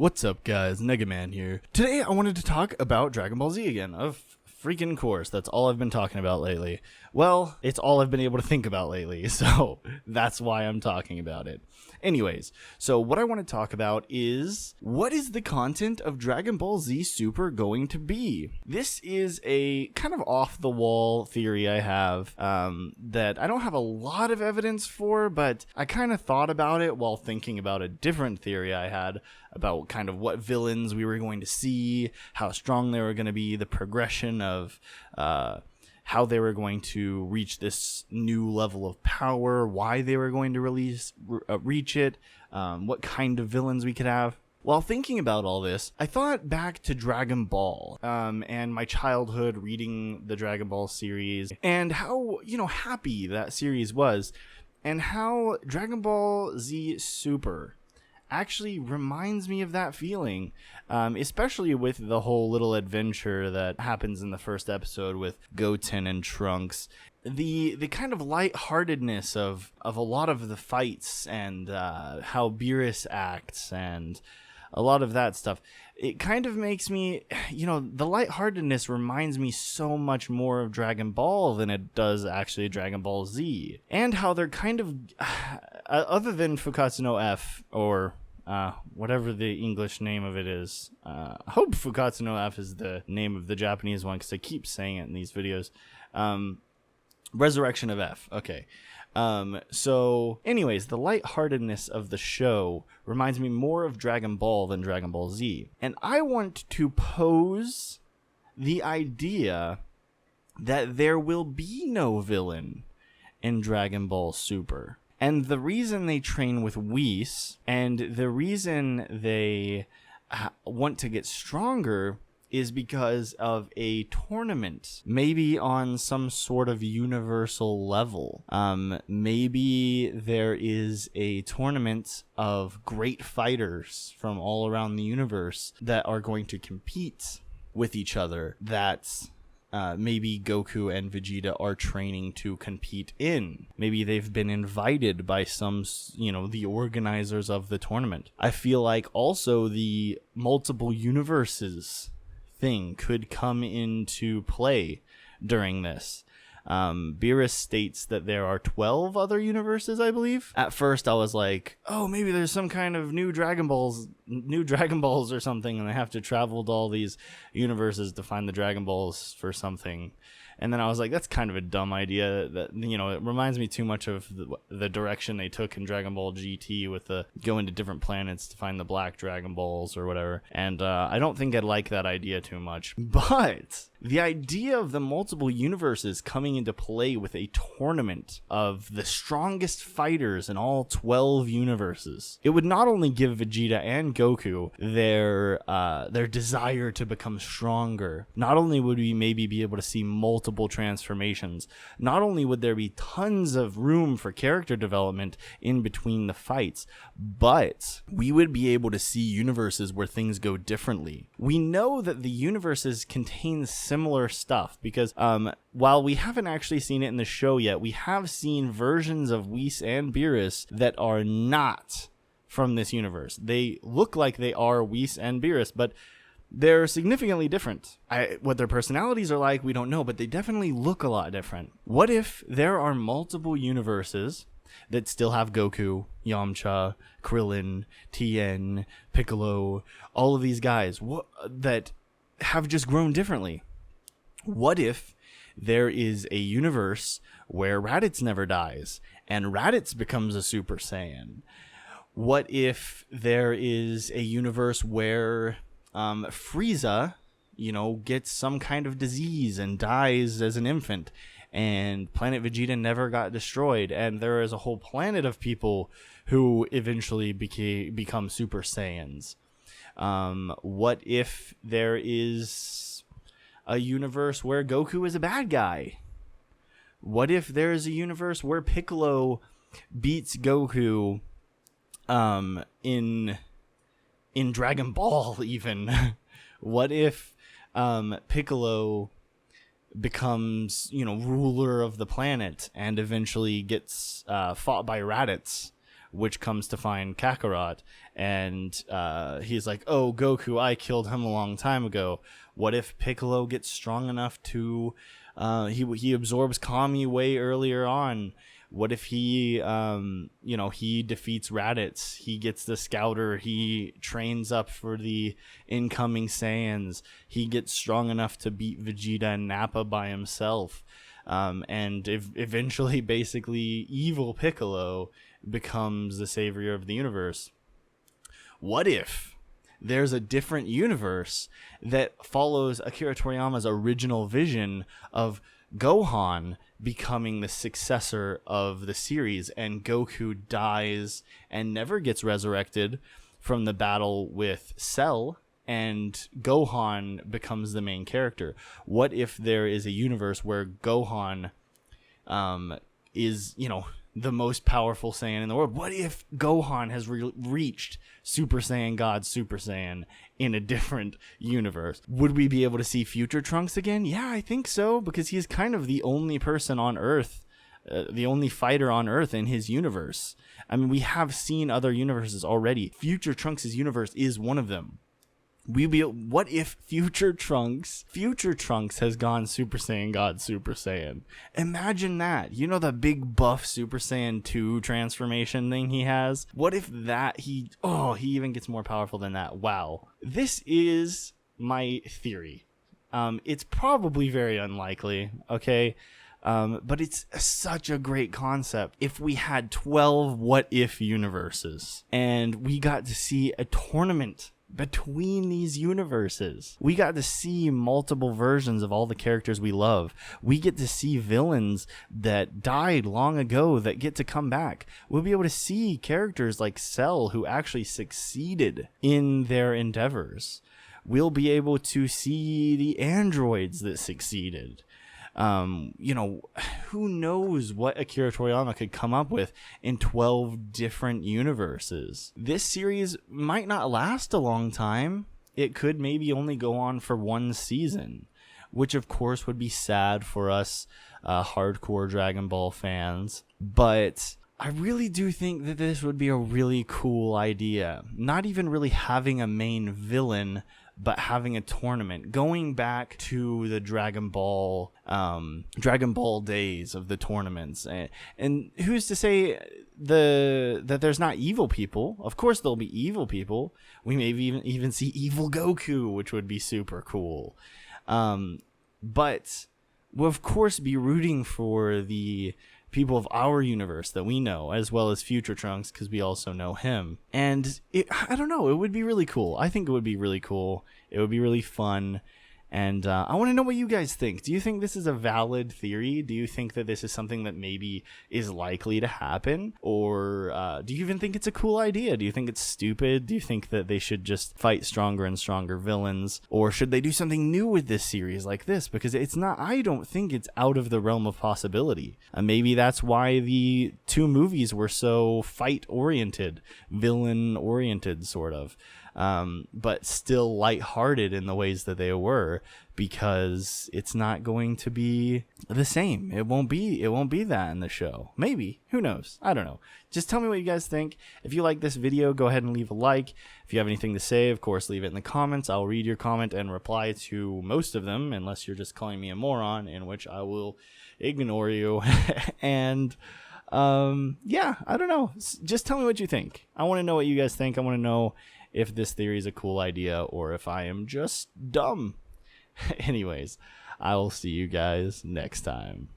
What's up, guys? Nega-Man here. Today I wanted to talk about Dragon Ball Z again. Of freaking course, that's all I've been talking about lately. Well, it's all I've been able to think about lately, so that's why I'm talking about it. Anyways, so what I want to talk about is, what is the content of Dragon Ball Z Super going to be? This is a kind of off-the-wall theory I have that I don't have a lot of evidence for, but I kind of thought about it while thinking about a different theory I had about kind of what villains we were going to see, how strong they were going to be, the progression of how they were going to reach this new level of power, why they were going to reach it, what kind of villains we could have. While thinking about all this, I thought back to Dragon Ball and my childhood reading the Dragon Ball series and how, happy that series was, and how Dragon Ball Z Super actually reminds me of that feeling, especially with the whole little adventure that happens in the first episode with Goten and Trunks. The kind of lightheartedness of a lot of the fights and how Beerus acts and a lot of that stuff. It kind of makes me, the lightheartedness reminds me so much more of Dragon Ball than it does actually Dragon Ball Z. And how they're kind of, other than Fukatsu no F, or whatever the English name of it is. I hope Fukatsu no F is the name of the Japanese one, because I keep saying it in these videos. Resurrection of F. Okay. So anyways, the lightheartedness of the show reminds me more of Dragon Ball than Dragon Ball Z. And I want to pose the idea that there will be no villain in Dragon Ball Super. And the reason they train with Whis, and the reason they want to get stronger, is because of a tournament, maybe on some sort of universal level. Maybe there is a tournament of great fighters from all around the universe that are going to compete with each other, that maybe Goku and Vegeta are training to compete in. Maybe they've been invited by some, the organizers of the tournament. I feel like also the multiple universes thing could come into play during this. Beerus states that there are 12 other universes, I believe. At first I was like, oh, maybe there's some kind of new Dragon Balls or something, and they have to travel to all these universes to find the Dragon Balls for something. And then I was like, that's kind of a dumb idea. That, it reminds me too much of the direction they took in Dragon Ball GT with the going to different planets to find the black Dragon Balls or whatever. And I don't think I'd like that idea too much. But the idea of the multiple universes coming into play with a tournament of the strongest fighters in all 12 universes, it would not only give Vegeta and Goku their desire to become stronger. Not only would we maybe be able to see multiple transformations, not only would there be tons of room for character development in between the fights, but we would be able to see universes where things go differently. We know that the universes contain similar stuff because while we haven't actually seen it in the show yet, we have seen versions of Whis and Beerus that are not from this universe. They look like they are Whis and Beerus, but they're significantly different. What their personalities are like, we don't know, but they definitely look a lot different. What if there are multiple universes that still have Goku, Yamcha, Krillin, Tien, Piccolo, all of these guys that have just grown differently? What if there is a universe where Raditz never dies and Raditz becomes a Super Saiyan? What if there is a universe where Frieza, gets some kind of disease and dies as an infant, and Planet Vegeta never got destroyed, and there is a whole planet of people who eventually become Super Saiyans? What if there is a universe where Goku is a bad guy? What if there is a universe where Piccolo beats Goku in Dragon Ball even? What if Piccolo becomes, ruler of the planet and eventually gets fought by Raditz? which comes to find Kakarot, and he's like, oh, Goku, I killed him a long time ago. What if Piccolo gets strong enough to he absorbs Kami way earlier on? What if he he defeats Raditz, he gets the Scouter, he trains up for the incoming Saiyans, he gets strong enough to beat Vegeta and Nappa by himself, and eventually basically evil Piccolo becomes the savior of the universe. What if there's a different universe that follows Akira Toriyama's original vision of Gohan becoming the successor of the series, and Goku dies and never gets resurrected from the battle with Cell, and Gohan becomes the main character? What if there is a universe where Gohan is, the most powerful Saiyan in the world? What if Gohan has reached Super Saiyan God Super Saiyan in a different universe? Would we be able to see future Trunks again? Yeah, I think so, because he's kind of the only person on Earth, the only fighter on Earth in his universe. I mean, we have seen other universes already. Future Trunks' universe is one of them. What if future Trunks has gone Super Saiyan God Super Saiyan? Imagine that. The big buff Super Saiyan 2 transformation thing he has? What if that he even gets more powerful than that? Wow. This is my theory. It's probably very unlikely, okay? But it's such a great concept. If we had 12 what if universes and we got to see a tournament between these universes, we got to see multiple versions of all the characters we love. We get to see villains that died long ago that get to come back. We'll be able to see characters like Cell who actually succeeded in their endeavors. We'll be able to see the androids that succeeded. Who knows what Akira Toriyama could come up with in 12 different universes. This series might not last a long time. It could maybe only go on for one season, which of course would be sad for us hardcore Dragon Ball fans. But I really do think that this would be a really cool idea. Not even really having a main villain, but having a tournament, going back to the Dragon Ball days of the tournaments, and who's to say that there's not evil people? Of course there'll be evil people. We may even see evil Goku, which would be super cool. But we'll of course be rooting for the people of our universe that we know, as well as future Trunks, because we also know him. And I don't know, it would be really cool. I think it would be really cool. It would be really fun. And I want to know what you guys think. Do you think this is a valid theory? Do you think that this is something that maybe is likely to happen? Or do you even think it's a cool idea? Do you think it's stupid? Do you think that they should just fight stronger and stronger villains? Or should they do something new with this series like this? Because I don't think it's out of the realm of possibility. Maybe that's why the two movies were so fight-oriented, villain-oriented, sort of. But still lighthearted in the ways that they were, because it's not going to be the same. It won't be that in the show. Maybe, who knows? I don't know. Just tell me what you guys think. If you like this video, go ahead and leave a like. If you have anything to say, of course, leave it in the comments. I'll read your comment and reply to most of them, unless you're just calling me a moron, in which I will ignore you. And yeah, I don't know. Just tell me what you think. I want to know what you guys think. I want to know if this theory is a cool idea or if I am just dumb. Anyways, I will see you guys next time.